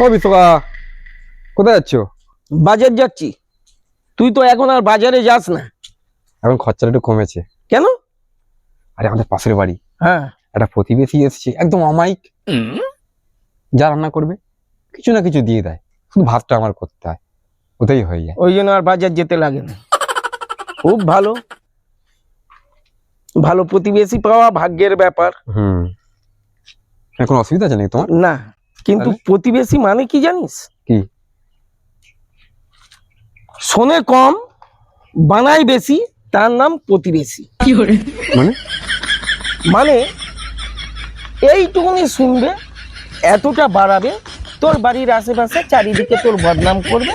ও বিশ্বকা, কোথায় যাচ্ছ? বাজার যাচ্ছি। তুই তো এখন আর বাজারে যাস না। এখন খরচাটা একটু কমেছে। কেন? আরে আমাদের পাশের বাড়ি হ্যাঁ, একটা প্রতিবেশী এসেছে, একদম অমায়িক। যা রান্না করবে কিছু না কিছু দিয়ে দেয়, শুধু ভাতটা আমার করতে হয়, ওটাই হয়ে যায়। ওই জন্য আর বাজার যেতে লাগে না। খুব ভালো, ভালো প্রতিবেশী পাওয়া ভাগ্যের ব্যাপার। এখন অসুবিধা আছে নাকি তোমার? না, কিন্তু তাহলে? প্রতিবেশী মানে কি জানিস? কি? শোনে কম বানাই বেশি, তার নাম প্রতিবেশী। মানে? মানে এইটুকুনি শুনবে, এতটা বাড়াবে, তোর বাড়ির আশেপাশে চারিদিকে তোর বদনাম করবে,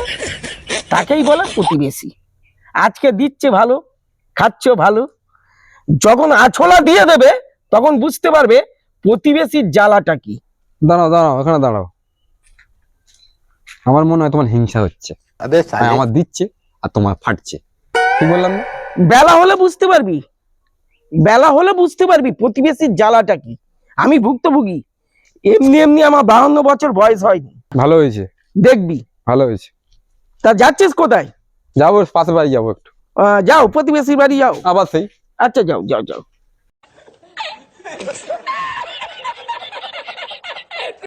তাকেই বলে প্রতিবেশী। আজকে দিচ্ছে ভালো, খাচ্ছ ভালো, যখন আছলা দিয়ে দেবে তখন বুঝতে পারবে প্রতিবেশীর জ্বালাটা কি। দাঁড়াও দাঁড়াও, এখানে দাঁড়াও। আমার মনে হয় তোমার হিংসা হচ্ছে। আমার দিচ্ছে আর তোমার ফাটছে। কি বললাম না? বেলা হলে বুঝতে পারবি, বেলা হলে বুঝতে পারবি প্রতিবেশীর জ্বালাটা কি। আমি ভুক্তভোগী, এমনি এমনি আমার 52 বছর বয়স হয়নি। ভালো হয়েছে, দেখবি। ভালো হয়েছে। তা যাচ্ছিস কোথায়? যাবো, পাশের বাড়ি যাবো একটু। যাও, প্রতিবেশীর বাড়ি যাও। আবার সেই। আচ্ছা, যাও যাও যাও।